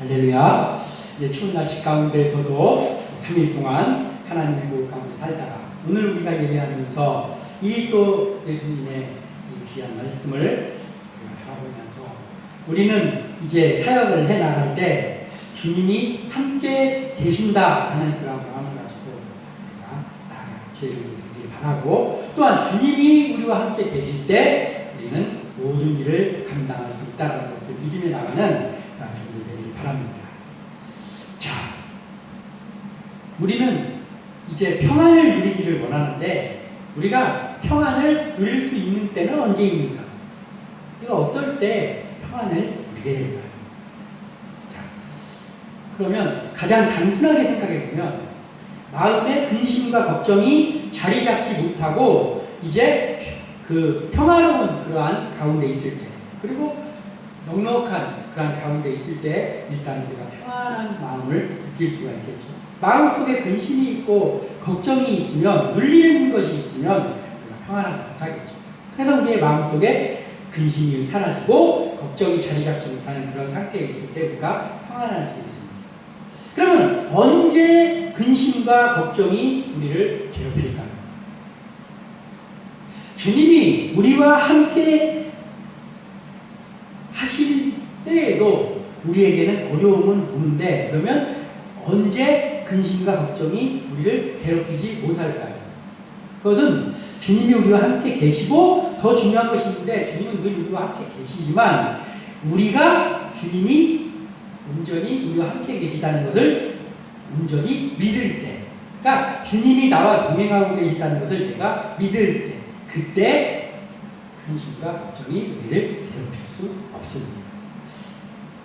할렐루야. 이제 추운 날씨 가운데서도 3일 동안 하나님의 보호 가운데 살다가 오늘 우리가 예배하면서 이 또 예수님의 이 귀한 말씀을 바라보면서 우리는 이제 사역을 해 나갈 때 주님이 함께 계신다 하는 그런 마음을 가지고 우리가 나아가기를 바라고, 또한 주님이 우리와 함께 계실 때 우리는 모든 일을 감당할 수 있다는 것을 믿음에 나가는 종들 되길 바랍니다. 자, 우리는 이제 평안을 누리기를 원하는데 우리가 평안을 누릴 수 있는 때는 언제입니까? 우리가 어떨 때 평안을 누리게 될까요? 자, 그러면 가장 단순하게 생각해 보면 마음의 근심과 걱정이 자리 잡지 못하고 이제 그 평화로운 그러한 가운데 있을 때, 그리고 넉넉한 그러한 가운데 있을 때 일단 우리가 평안한 마음을 느낄 수가 있겠죠. 마음속에 근심이 있고 걱정이 있으면, 눌리는 것이 있으면 우리가 평안하지 못하겠죠. 그래서 우리의 마음속에 근심이 사라지고 걱정이 자리 잡지 못하는 그런 상태에 있을 때 우리가 평안할 수 있습니다. 그러면 언제 근심과 걱정이 우리를 괴롭힐까요? 주님이 우리와 함께 하실 때에도 우리에게는 어려움은 오는데, 그러면 언제 근심과 걱정이 우리를 괴롭히지 못할까요? 그것은 주님이 우리와 함께 계시고, 더 중요한 것이 있는데 주님은 늘 우리와 함께 계시지만 우리가 주님이 온전히 우리와 함께 계시다는 것을 온전히 믿을 때, 그러니까 주님이 나와 동행하고 계시다는 것을 내가 믿을 때, 그때 근심과 걱정이 우리를 괴롭힐 수 없습니다.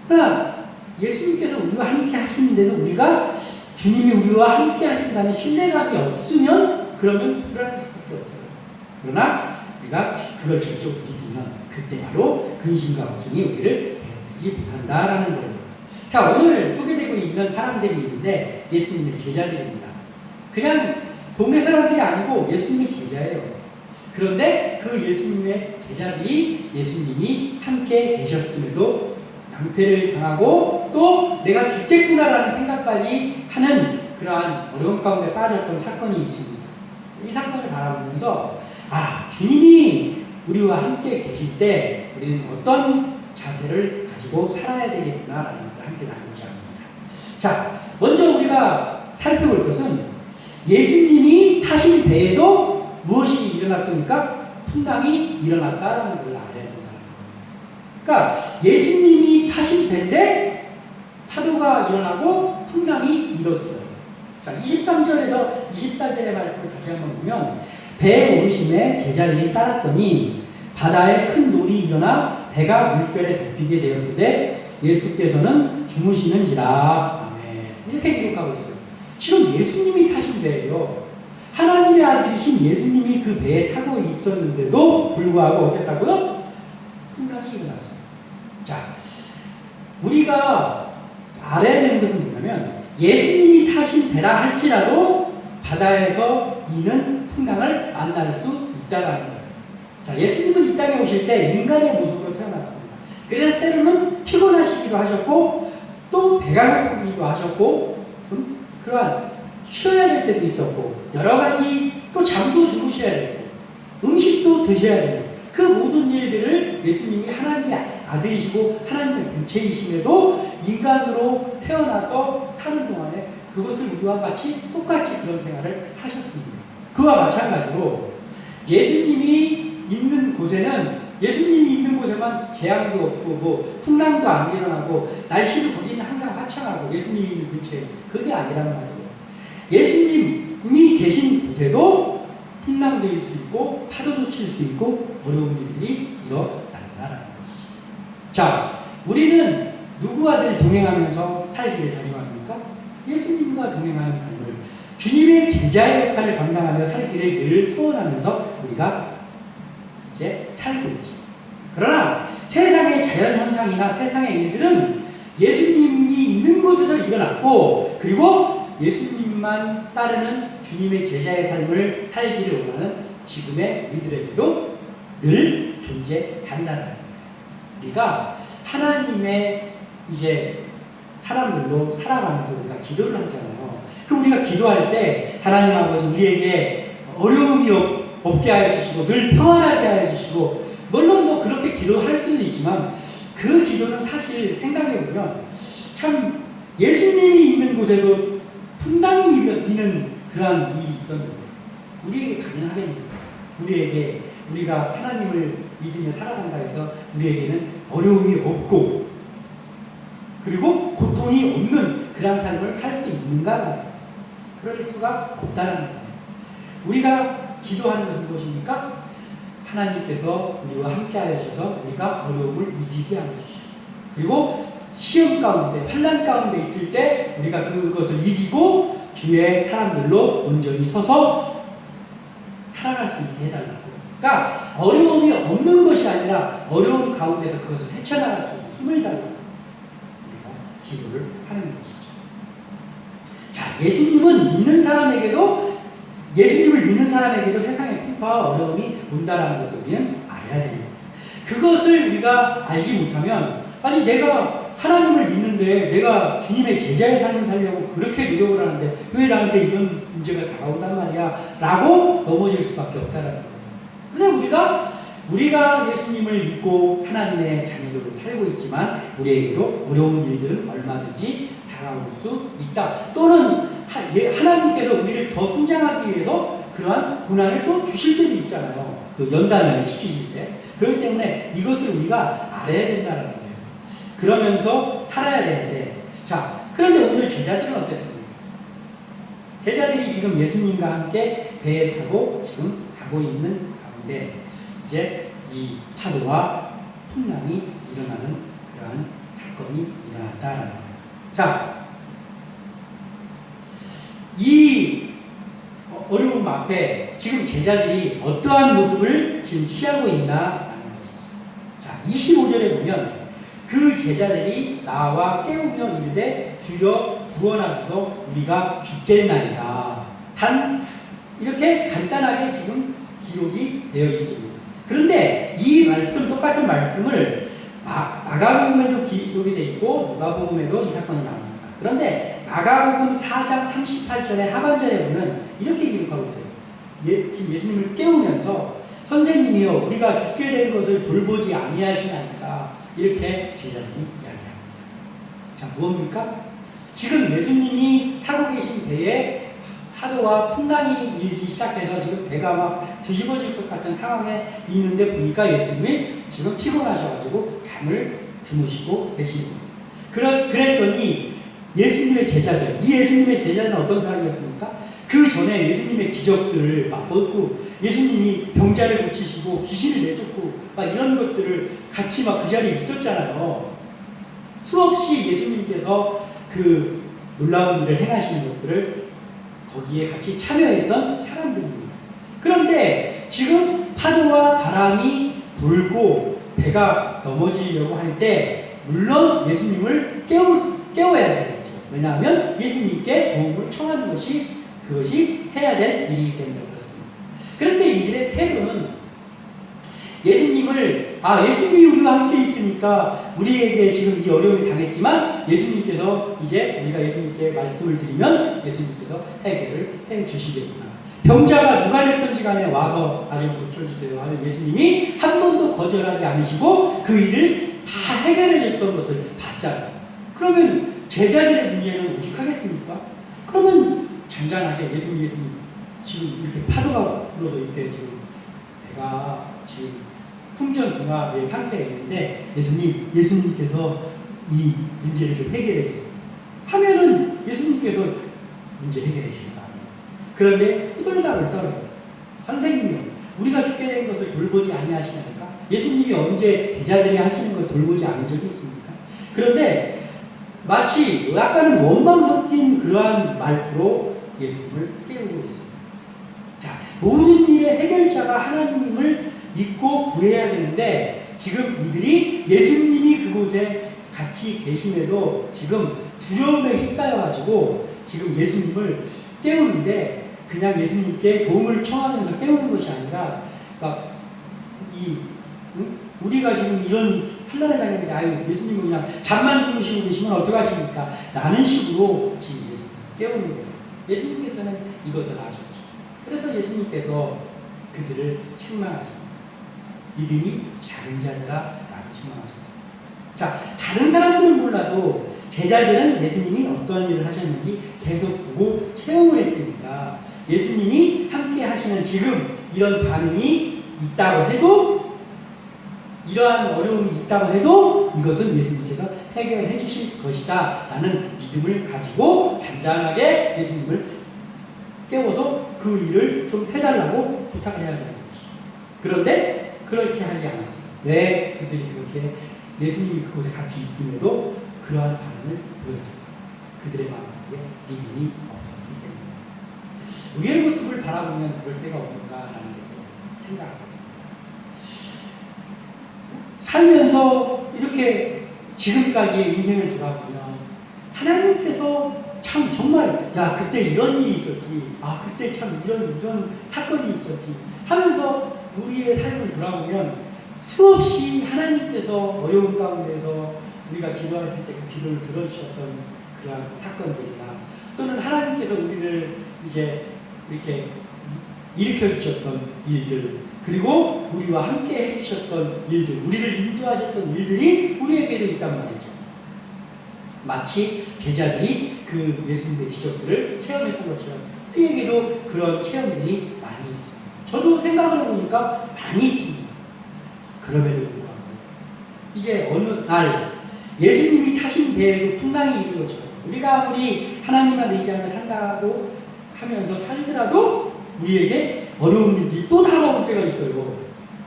그러나 예수님께서 우리와 함께 하시는데도 우리가 주님이 우리와 함께 하신다는 신뢰감이 없으면 그러면 불안할 수밖에 없어요. 그러나 우리가 그걸 직접 믿으면 그때 바로 근심과 걱정이 우리를 괴롭히지 못한다라는 거예요. 자, 오늘 소개되고 있는 사람들이 있는데 예수님의 제자들입니다. 그냥 동네 사람들이 아니고 예수님의 제자예요. 그런데 그 예수님의 제자들이 예수님이 함께 계셨음에도 낭패를 당하고 또 내가 죽겠구나라는 생각까지 하는 그러한 어려움 가운데 빠졌던 사건이 있습니다. 이 사건을 바라보면서 주님이 우리와 함께 계실 때 우리는 어떤 자세를 가지고 살아야 되겠구나라는 것을 함께 나누고자 합니다. 자, 먼저 우리가 살펴볼 것은 예수님이 타신 배에도 무엇이 일어났습니까? 풍랑이 일어났다라는 걸 알아야 된다는 거예요. 그러니까 예수님이 타신 배인데 파도가 일어나고 풍랑이 일었어요. 자, 23절에서 24절의 말씀을 다시 한번 보면, 배에 오르심에 제자들이 따랐더니 바다에 큰 놀이 일어나 배가 물결에 덮이게 되었으되 예수께서는 주무시는지라. 아멘. 이렇게 기록하고 있어요. 지금 예수님이 타신 배예요. 하나님의 아들이신 예수님이 그 배에 타고 있었는데도 불구하고 어땠다고요? 풍랑이 일어났어요. 자, 우리가 알아야 되는 것은 뭐냐면 예수님이 타신 배라 할지라도 바다에서 이는 풍랑을 만날 수 있다는 거예요. 자, 예수님은 이 땅에 오실 때 인간의 모습으로 태어났습니다. 그래서 때로는 피곤하시기도 하셨고 또 배가 고프기도 하셨고 그러한 쉬어야 될 때도 있었고, 여러 가지 또 잠도 주무셔야 되고 음식도 드셔야 되고, 그 모든 일들을 예수님이 하나님의 아들이시고 하나님의 본체이심에도 인간으로 태어나서 사는 동안에 그것을 우리와 같이 똑같이 그런 생활을 하셨습니다. 그와 마찬가지로 예수님이 있는 곳에만 재앙도 없고 뭐 풍랑도 안 일어나고 날씨도 거기는 항상 화창하고 예수님이 있는 근처에, 그게 아니란 말이에요. 예수님이 계신 곳에도 풍랑도 일 수 있고 파도도 칠 수 있고 어려운 일들이 일어난다는 것이죠. 자, 우리는 누구와 늘 동행하면서 살기를 다짐합니까? 예수님과 동행하는 삶을, 주님의 제자의 역할을 감당하며 살기를 늘 소원하면서 우리가 이제 살고 있죠. 그러나 세상의 자연현상이나 세상의 일들은 예수님이 있는 곳에서 일어났고, 그리고 예수님만 따르는 주님의 제자의 삶을 살기를 원하는 지금의 우리들에게도 늘 존재한다는 거예요. 우리가 하나님의 이제 사람들로 살아가면서 우리가 기도를 하잖아요. 그 우리가 기도할 때 하나님 아버지 우리에게 어려움이 없게 하여 주시고 늘 평안하게 하여 주시고, 물론 뭐 그렇게 기도할 수도 있지만 그 기도는 사실 생각해 보면 참 예수님이 있는 곳에도 분당이 있는 그러한 일이 있었는데 우리에게 가능하겠는가? 우리에게 우리가 하나님을 믿으며 살아간다 해서 우리에게는 어려움이 없고 그리고 고통이 없는 그런 삶을 살 수 있는가? 그럴 수가 없다는 거예요. 우리가 기도하는 것은 무엇입니까? 하나님께서 우리와 함께 하셔서 우리가 어려움을 이기게 하여 주시고, 그리고 시험 가운데 환난 가운데 있을 때 우리가 그것을 이기고 뒤에 사람들로 온전히 서서 살아갈 수 있게 해달라고. 그러니까 어려움이 없는 것이 아니라 어려움 가운데서 그것을 헤쳐나갈 수 있는 힘을 달라고 우리가 기도를 하는 것이죠. 자, 예수님을 믿는 사람에게도 세상의 풍파와 어려움이 온다라는 것을 우리는 알아야 됩니다. 그것을 우리가 알지 못하면, 아니 내가 하나님을 믿는데 내가 주님의 제자의 삶을 살려고 그렇게 노력을 하는데 왜 나한테 이런 문제가 다가온단 말이야 라고 넘어질 수밖에 없다라는 거예요. 그런데 우리가 예수님을 믿고 하나님의 자녀들로 살고 있지만 우리에게도 어려운 일들은 얼마든지 다가올 수 있다. 또는 하나님께서 우리를 더 성장하기 위해서 그러한 고난을 또 주실 때도 있잖아요. 그 연단을 시키실 때. 그렇기 때문에 이것을 우리가 알아야 된다는 거예요. 그러면서 살아야 되는데, 자, 그런데 오늘 제자들은 어땠습니까? 제자들이 지금 예수님과 함께 배에 타고 지금 가고 있는 가운데 이제 이 파도와 풍랑이 일어나는 그러한 사건이 일어났다라는 거예요. 자, 이 어려움 앞에 지금 제자들이 어떠한 모습을 지금 취하고 있나라는 것이죠. 자, 25절에 보면 그 제자들이 나와 깨우며 이르되 주여 구원하소서 우리가 죽겠나이다. 이렇게 간단하게 지금 기록이 되어 있습니다. 그런데 이 똑같은 말씀을 마가복음에도 기록이 되어 있고 누가복음에도 이 사건이 나옵니다. 그런데 마가복음 4장 38절의 하반절에 보면 이렇게 기록하고 있어요. 지금 예수님을 깨우면서 선생님이여 우리가 죽게 된 것을 돌보지 아니하시나이까, 이렇게 제자들이 이야기합니다. 자, 무엇입니까? 지금 예수님이 타고 계신 배에 파도와 풍랑이 일기 시작해서 지금 배가 막 뒤집어질 것 같은 상황에 있는데 보니까 예수님이 지금 피곤하셔가지고 잠을 주무시고 계시는 거예요. 그랬더니 예수님의 제자들, 이 예수님의 제자는 어떤 사람이었습니까? 그 전에 예수님의 기적들을 맛보고 예수님이 병자를 고치시고 귀신을 내쫓고 막 이런 것들을 같이 막 그 자리에 있었잖아요. 수없이 예수님께서 그 놀라운 일을 행하시는 것들을 거기에 같이 참여했던 사람들입니다. 그런데 지금 파도와 바람이 불고 배가 넘어지려고 할 때 물론 예수님을 깨워야 되겠죠. 왜냐하면 예수님께 도움을 청하는 그것이 해야 될 일이기 때문에 그렇습니다. 그런데 이들의 태도는 예수님이 우리와 함께 있으니까 우리에게 지금 이 어려움이 당했지만 예수님께서 이제 우리가 예수님께 말씀을 드리면 예수님께서 해결을 해 주시겠구나. 병자가 누가 됐든지 간에 와서 아주 고쳐주세요 하는 예수님이 한 번도 거절하지 않으시고 그 일을 다 해결해 줬던 것을 봤잖아요. 그러면 제자들의 문제는 오죽하겠습니까? 그러면 잔잔하게 예수님이 지금 이렇게 파도가 불어도 이렇게 지금 배가 지금 풍전등화의 상태에 있는데 예수님께서 이 문제를 좀 해결해 주세요 하면은 예수님께서 문제 해결해 주신다. 그런데 호들갑을 떨어요. 선생님이요, 우리가 죽게 된 것을 돌보지 아니하시나이까? 예수님이 언제 제자들이 하시는 걸 돌보지 않은 적이 있습니까? 그런데 마치 약간은 원망 섞인 그러한 말투로 예수님을 깨우고 있습니다. 자, 모든 일의 해결자가 하나님을 믿고 구해야 되는데 지금 이들이 예수님이 그곳에 같이 계심에도 지금 두려움에 휩싸여가지고 지금 예수님을 깨우는데 그냥 예수님께 도움을 청하면서 깨우는 것이 아니라 우리가 지금 이런 환란을 당했는데 아유 예수님은 그냥 잠만 주무시고 계시면 어떡하십니까? 라는 식으로 지금 예수님 깨우는 거예요. 예수님께서는 이것을 아셨죠. 그래서 예수님께서 그들을 책망하죠. 믿음이 작은 자들아 라고 책망하셨어요. 자, 다른 사람들은 몰라도 제자들은 예수님이 어떤 일을 하셨는지 계속 보고 체험을 했으니까 예수님이 함께 하시는 지금 이런 반응이 있다고 해도 이러한 어려움이 있다고 해도 이것은 예수님께서 해결해 주실 것이다 라는 믿음을 가지고 잔잔하게 예수님을 깨워서 그 일을 좀 해달라고 부탁을 해야 되는 것이죠. 그런데 그렇게 하지 않았어요. 왜 그들이 그렇게 예수님이 그곳에 같이 있음에도 그러한 반응을 보였어요. 그들의 마음속에 믿음이 없었기 때문에. 우리의 모습을 바라보면 그럴 때가 없는가라는 것도 생각합니다. 살면서 이렇게 지금까지의 인생을 돌아보면 하나님께서 참 정말 야 그때 이런 일이 있었지, 아 그때 참 이런 사건이 있었지 하면서 우리의 삶을 돌아보면 수없이 하나님께서 어려운 가운데서 우리가 기도했을 때 그 기도를 들어주셨던 그런 사건들이나 또는 하나님께서 우리를 이제 이렇게 일으켜 주셨던 일들, 그리고 우리와 함께 해주셨던 일들, 우리를 인도하셨던 일들이 우리에게도 있단 말이죠. 마치 제자들이 그 예수님의 기적들을 체험했던 것처럼 우리에게도 그런 체험들이 많이 있습니다. 저도 생각을 해보니까 많이 있습니다. 그럼에도 불구하고 이제 어느 날 예수님이 타신 배에도 풍랑이 있는 것처럼 우리가 아무리 하나님만 의지하며 산다고 하면서 살더라도 우리에게 어려운 일들이 또 다가올 때가 있어요.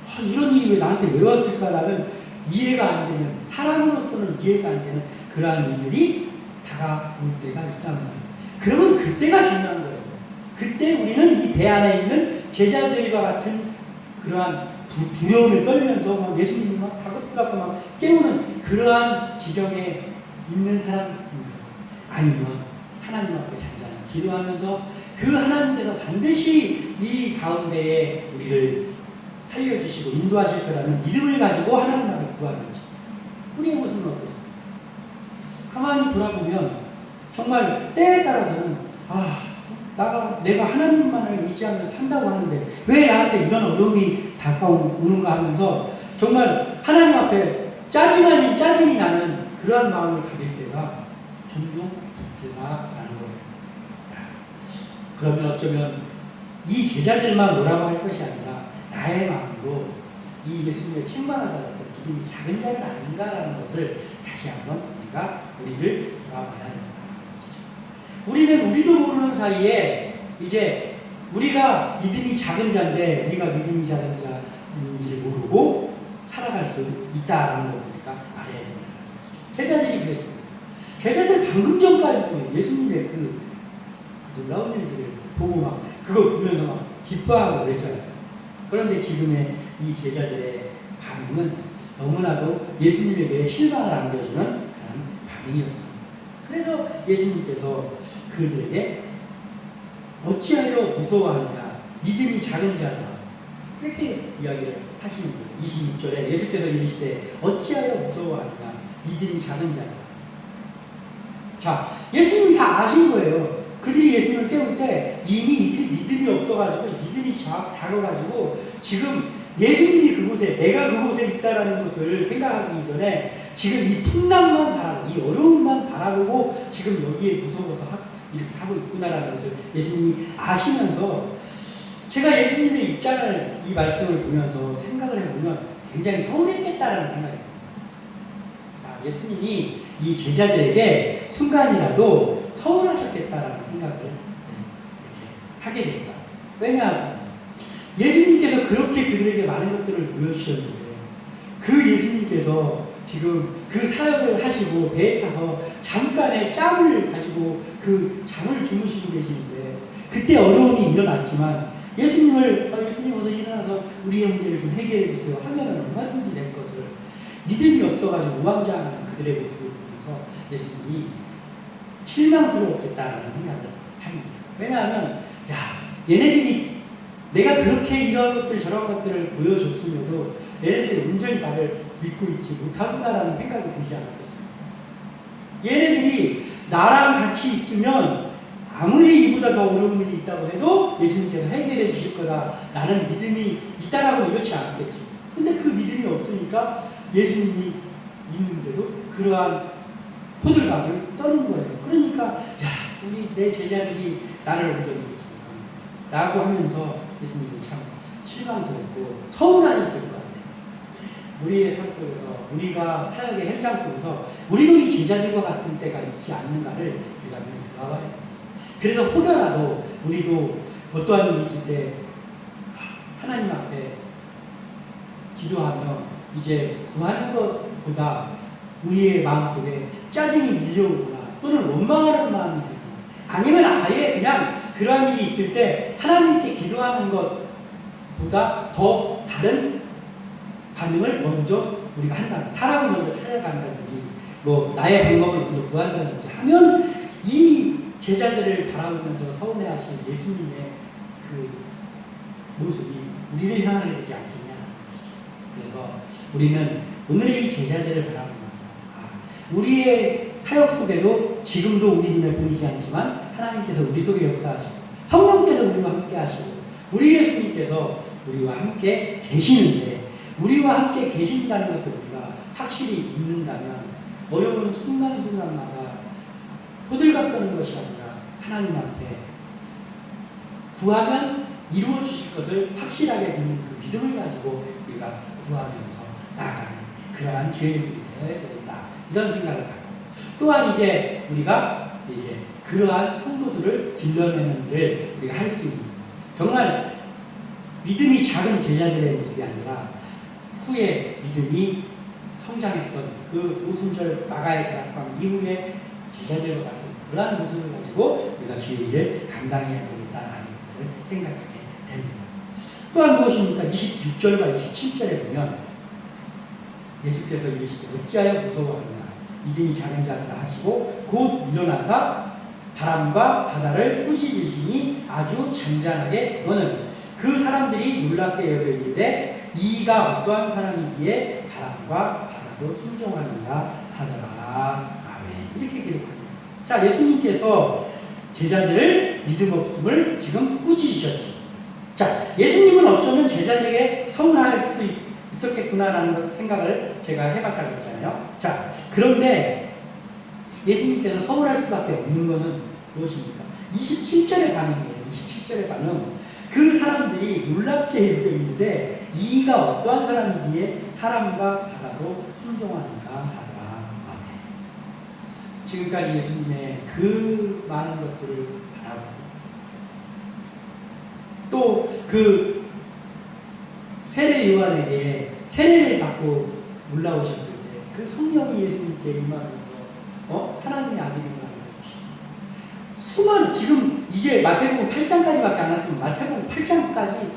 아, 이런 일이 왜 나한테 왜 왔을까라는 이해가 안 되는, 사람으로서는 이해가 안 되는 그러한 일들이 다가올 때가 있단 말이에요. 그러면 그때가 중요한 거예요. 그때 우리는 이 배 안에 있는 제자들과 같은 그러한 두려움을 떨면서 막 예수님이 막 다급하고 막 깨우는 그러한 지경에 있는 사람입니다. 아니면 하나님 앞에 잔잔히 기도하면서 그 하나님께서 반드시 이 가운데에 우리를 살려주시고 인도하실 거라는 믿음을 가지고 하나님 앞에 구하는 거죠. 우리의 모습은 어떻습니까? 가만히 돌아보면 정말 때에 따라서는 내가 하나님만을 의지하며 산다고 하는데 왜 나한테 이런 어려움이 다가오는가 하면서 정말 하나님 앞에 짜증이 나는 그러한 마음을 가질 때가 종종 있으나라는 거예요. 그러면 어쩌면 이 제자들만 뭐라고 할 것이 아니라 나의 마음으로 이 예수님의 책망을 받았던 믿음이 작은 자는 아닌가라는 것을 다시 한번 우리를 돌아봐야 된다. 우리도 모르는 사이에 이제 우리가 믿음이 작은 자인데 우리가 믿음이 작은 자인지 모르고 살아갈 수 있다라는 것을 우리가 알아야 됩니다. 제자들이 그랬습니다. 제자들 방금 전까지도 예수님의 그 놀라운 일들을 보고 막 그거 보면서 막 기뻐하고 그랬잖아요. 그런데 지금의 이 제자들의 반응은 너무나도 예수님에게 실망을 안겨주는 그런 반응이었습니다. 그래서 예수님께서 그들에게 어찌하여 무서워하느냐, 믿음이 작은 자다, 그렇게 이야기를 하시는 거예요. 26절에 예수께서 이르시되 어찌하여 무서워하느냐, 믿음이 작은 자다. 자, 예수님이 다 아신 거예요. 그들이 예수님을 깨울 때 이미 이들이 믿음이 없어가지고 믿음이 작아가지고 지금 예수님이 그곳에, 내가 그곳에 있다라는 것을 생각하기 전에 지금 이 풍랑만 바라보고 이 어려움만 바라보고 지금 여기에 무서워서 이렇게 하고 있구나라는 것을 예수님이 아시면서 제가 예수님의 입장을 이 말씀을 보면서 생각을 해보면 굉장히 서운했겠다라는 생각이 듭니다. 예수님이 이 제자들에게 순간이라도 서운하셨겠다라는 생각을 하게 됩니다. 왜냐하면 예수님께서 그렇게 그들에게 많은 것들을 보여주셨는데 그 예수님께서 지금 그 사역을 하시고 배에 타서 잠깐의 짬을 가지고 그 잠을 주무시고 계시는데 그때 어려움이 일어났지만 예수님을 예수님 어서 일어나서 우리의 문제를 좀 해결해 주세요 하면 얼마든지 될 것을 믿음이 없어가지고 우왕좌왕하는 그들의 모습을 보면서 예수님이 실망스러웠겠다라는 생각을 합니다. 왜냐하면 얘네들이 내가 그렇게 이런 것들 저런 것들을 보여줬음에도 얘네들이 온전히 나를 믿고 있지 못하구나라는 생각이 들지 않았겠습니까? 얘네들이 나랑 같이 있으면 아무리 이보다 더 어려운 일이 있다고 해도 예수님께서 해결해 주실 거다라는 믿음이 있다라고 이렇지 않겠지. 근데 그 믿음이 없으니까 예수님이 있는데도 그러한 호들갑을 떠는 거예요. 그러니까 야, 우리 내 제자들이 나를 온전히 라고 하면서 예수님이 참 실망스럽고 서운하셨을 것 같아요. 우리의 삶 속에서, 우리가 사역의 현장 속에서 우리도 이 제자들과 같은 때가 있지 않는가를 우리가 좀 돌아봐야 돼요. 그래서 혹여라도 우리도 어떠한 일이 있을 때 하나님 앞에 기도하며 이제 구하는 것보다 우리의 마음속에 짜증이 밀려오거나 또는 원망하는 마음이 들거나 아니면 아예 그냥 그러한 일이 있을 때 하나님께 기도하는 것보다 더 다른 반응을 먼저 우리가 한다. 사람을 먼저 찾아간다든지 뭐 나의 방법을 먼저 구한다든지 하면 이 제자들을 바라보면서 서운해하신 예수님의 그 모습이 우리를 향하게 되지 않겠냐. 그래서 우리는 오늘의 이 제자들을 바라보면서 우리의 사역 속에도 지금도 우리 눈에 보이지 않지만 하나님께서 우리 속에 역사하시고 성령께서 우리와 함께 하시고 우리 예수님께서 우리와 함께 계시는데 우리와 함께 계신다는 것을 우리가 확실히 믿는다면 어려운 순간순간마다 호들갑 떠는 것이 아니라 하나님 앞에 구하면 이루어 주실 것을 확실하게 믿는 그 믿음을 가지고 우리가 구하면서 나아가는 그러한 죄인들이 되어야 되겠다. 이런 생각을 갖고 또한 이제 우리가 이제 그러한 성도들을 길러내는 일을 우리가 할 수 있는 정말 믿음이 작은 제자들의 모습이 아니라 후에 믿음이 성장했던 그 오순절 마가의 대학방 이후에 제자들과 같은 그러한 모습을 가지고 우리가 주의 일을 감당해야 되겠다는 것을 생각하게 됩니다. 또한 무엇입니까? 26절과 27절에 보면 예수께서 이르시되 어찌하여 무서워하느냐 믿음이 작은 자들아 하시고 곧 일어나사 바람과 바다를 꾸짖으시니 아주 잔잔하게 너는 그 사람들이 놀랍게 여겨 이르되 이가 어떠한 사람이기에 바람과 바다도 순종하는가 하더라. 아멘. 이렇게 기록합니다. 자, 예수님께서 제자들을 믿음 없음을 지금 꾸짖으셨죠. 자, 예수님은 어쩌면 제자들에게 서운할 수 있었겠구나라는 생각을 제가 해봤다고 했잖아요. 자, 그런데 예수님께서 서운할 수밖에 없는 것은 무엇입니까? 27절의 반응이에요. 27절의 반응. 그 사람들이 놀랍게 여겨 있는데 이가 어떠한 사람이기에 사람과 바다도 순종하는가 하더라. 아멘. 지금까지 예수님의 그 많은 것들을 바라보고 또 그 세례 요한에게 세례를 받고 올라오셨을 때 그 성령이 예수님께 임하면서 하나님의 아들이라는 것이 수많은 지금 이제 마태복음 8장까지밖에 안 왔지만 마태복음 8장까지만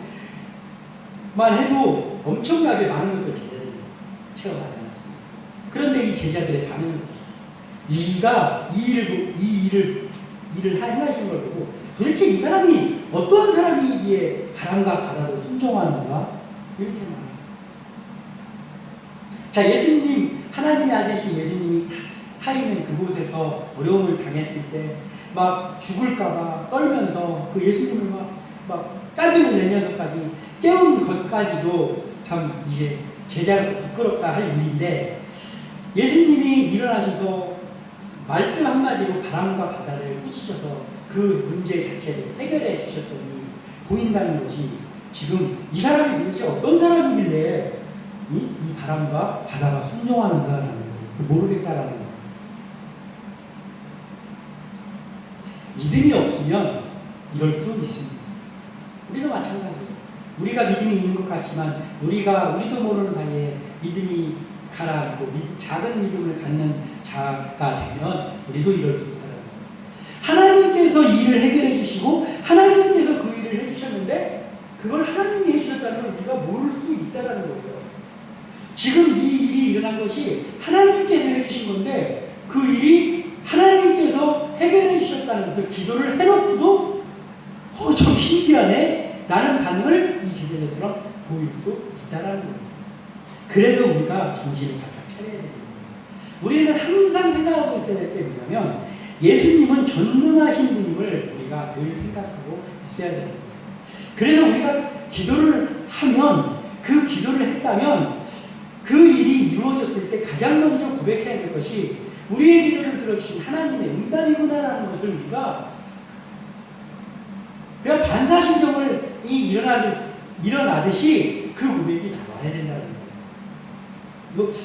해도 엄청나게 많은 것들 제자들이 체험하지 않았습니다. 그런데 이 제자들의 반응은 이가 이 일을 행하신 걸 보고 도대체 이 사람이 어떠한 사람이기에 바람과 바다도 순종하는가? 이렇게 말합니다. 자, 예수님, 하나님의 아들이신 예수님이 타 있는 그곳에서 어려움을 당했을 때 막 죽을까봐 떨면서 그 예수님을 막 짜증을 내면서까지 깨우는 것까지도 참 이게 제자로서 부끄럽다 할 일인데 예수님이 일어나셔서 말씀 한마디로 바람과 바다를 꾸짖어서 그 문제 자체를 해결해 주셨더니 보인다는 것이 지금 이 사람이 도대체 어떤 사람이길래 이 바람과 바다가 순종하는가라는 걸 모르겠다라는 거예요. 믿음이 없으면 이럴 수 있습니다. 우리도 마찬가지예요. 우리가 믿음이 있는 것 같지만 우리도 모르는 사이에 믿음이 가라앉고 작은 믿음을 갖는 자가 되면 우리도 이럴 수 있다는 거예요. 하나님께서 이 일을 해결해 주시고 하나님께서 그 일을 해주셨는데 그걸 하나님이 해주셨다는 걸 우리가 모를 수 있다는 거예요. 지금 이 일이 일어난 것이 하나님께서 해주신 건데 그 일이 하나님께서 해결해 주셨다는 것을 기도를 해놓고도 좀 신기하네 라는 반응을 이 제자들처럼 보일 수 있다는 거예요. 그래서 우리가 정신을 바짝 차려야 되는 거예요. 우리는 항상 생각하고 있어야 될 게 뭐냐면 예수님은 전능하신 분임을 우리가 늘 생각하고 있어야 되는 거예요. 그래서 우리가 기도를 하면 그 기도를 했다면 그 일이 이루어졌을 때 가장 먼저 고백해야 될 것이 우리의 기도를 들어주신 하나님의 응답이구나라는 것을 우리가 그냥 반사신경이 일어나듯이 그 고백이 나와야 된다는 거예요.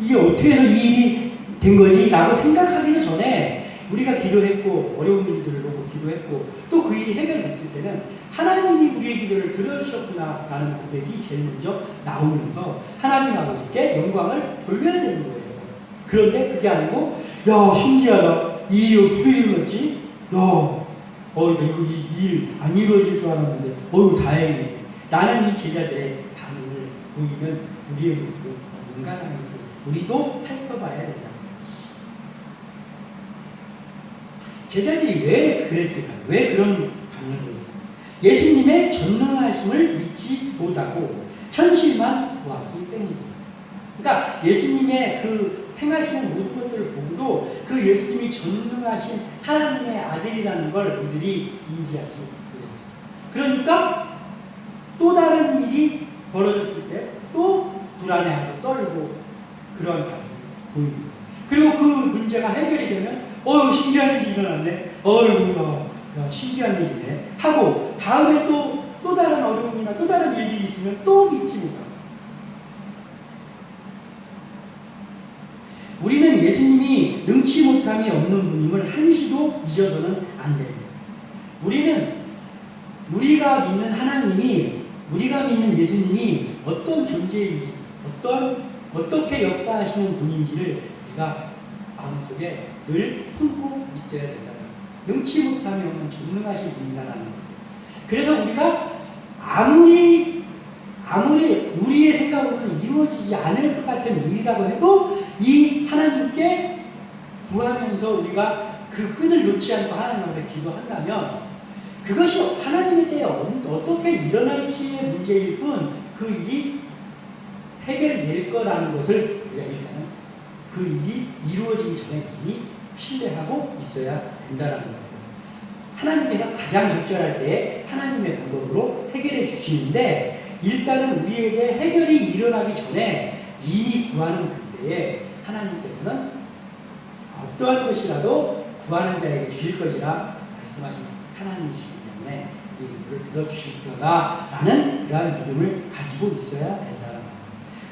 이게 어떻게 해서 이 일이 된 거지? 라고 생각하기는 전에 우리가 기도했고 어려운 일들을 보고 기도했고 또 그 일이 해결됐을 때는 하나님이 우리의 기도를 들어주셨구나 라는 고백이 제일 먼저 나오면서 하나님 아버지께 영광을 돌려야 되는 거예요. 그런데 그게 아니고 야 신기하다. 이 일이 어떻게 일어났지? 야 이거 이 일 안 이루어질 줄 알았는데 다행이네. 라는 이 제자들의 반응을 보이면 우리의 모습은 뭔가라는 것을 우리도 살펴봐야 된다는 것이죠. 제자들이 왜 그랬을까요? 왜 그런 반응을 보였을까요? 예수님의 전능하심을 믿지 못하고 현실만 보았기 때문입니다. 그러니까 예수님의 그 행하시는 모든 것들을 보고도 그 예수님이 전능하신 하나님의 아들이라는 걸 그들이 인지하지 못했어요. 그러니까 또 다른 일이 벌어졌을 때 또 불안해하고 떨고 그런 반응을 보입니다. 그리고 그 문제가 해결이 되면 신기한 일이 일어났네. 야, 신기한 일이네. 하고 다음에 또 다른 어려움이나 또 다른 일이 있으면 또 믿지 못하고 우리는 예수님이 능치 못함이 없는 분임을 한시도 잊어서는 안 됩니다. 우리는 우리가 믿는 하나님이 우리가 믿는 예수님이 어떤 존재인지 어떻게 역사하시는 분인지를 우리가 마음속에 늘 품고 있어야 된다. 능치 못함이 없는 전능하신 분이다라는 것을. 그래서 우리가 아무리 우리의 생각으로는 이루어지지 않을 것 같은 일이라고 해도 이 하나님께 구하면서 우리가 그 끈을 놓지 않고 하나님 앞에 기도한다면 그것이 하나님의 때에 어떻게 일어날지의 문제일 뿐 그 일이 해결될 거라는 것을 우리가 일단은 그 일이 이루어지기 전에 이미 신뢰하고 있어야 된다는 거예요. 하나님께서 가장 적절할 때 하나님의 방법으로 해결해 주시는데 일단은 우리에게 해결이 일어나기 전에 이미 구하는 그때에 하나님께서는 어떠한 것이라도 구하는 자에게 주실 것이라 말씀하신 하나님이시기 때문에 이 기도를 들어주실 거다라는 그러한 믿음을 가지고 있어야 된다는 거예요.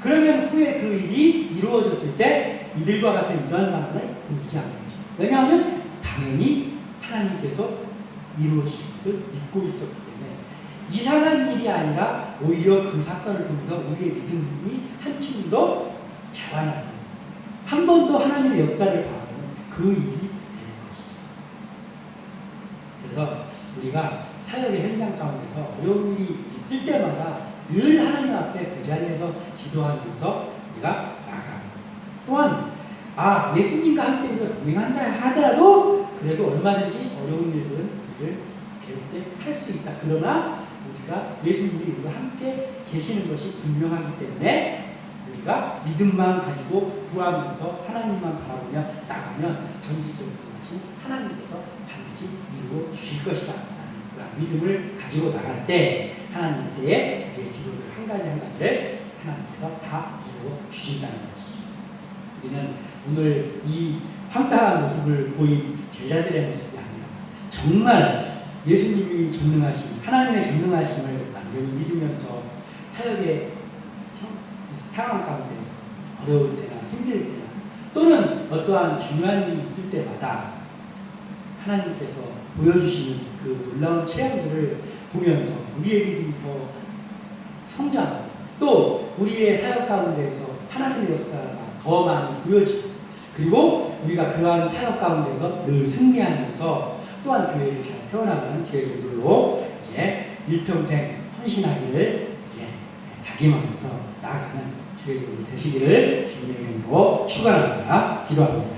그러면 후에 그 일이 이루어졌을 때 이들과 같은 이러한 반응을 보이지 않는 거죠. 왜냐하면 당연히 하나님께서 이루어지실 것을 믿고 있었기 때문에 이상한 일이 아니라 오히려 그 사건을 통해서 우리의 믿음이 한층 더 자라나는 한 번 더 하나님의 역사를 바라보는 그 일이 되는 것이죠. 그래서 우리가 사역의 현장 가운데서 어려운 일이 있을 때마다 늘 하나님 앞에 그 자리에서 기도하면서 우리가 나아갑니다. 또한 예수님과 함께 우리가 동행한다 하더라도 그래도 얼마든지 어려운 일들은 우리를 괴롭게 할 수 있다. 그러나 우리가 예수님이 우리와 함께 계시는 것이 분명하기 때문에 우리가 믿음만 가지고 구하면서 하나님만 바라보며 나가면 전지적으로 하신 하나님께서 반드시 이루어 주실 것이다. 라는 믿음을 가지고 나갈 때 하나님 때에 우리의 기도를 한 가지 한 가지를 하나님께서 다 이루어 주신다는 것이죠. 우리는 오늘 이 황당한 모습을 보인 제자들의 모습이 아니라 정말 예수님이 전능하신 하나님의 전능하심을 완전히 믿으면서 사역의 상황 가운데서 어려울 때나 힘들 때나 또는 어떠한 중요한 일이 있을 때마다 하나님께서 보여주시는 그 놀라운 체험들을 보면서 우리의 믿음이 더 성장하고 또 우리의 사역 가운데에서 하나님의 역사가 더 많이 보여지고 그리고 우리가 그러한 사역 가운데서 늘 승리하면서 또한 교회를 잘 세워나가는 제자들로 이제 일평생 헌신하기를 이제 다짐하면서 나아가는 주의 되시기를 주님의 이름으로 축원합니다. 기도합니다.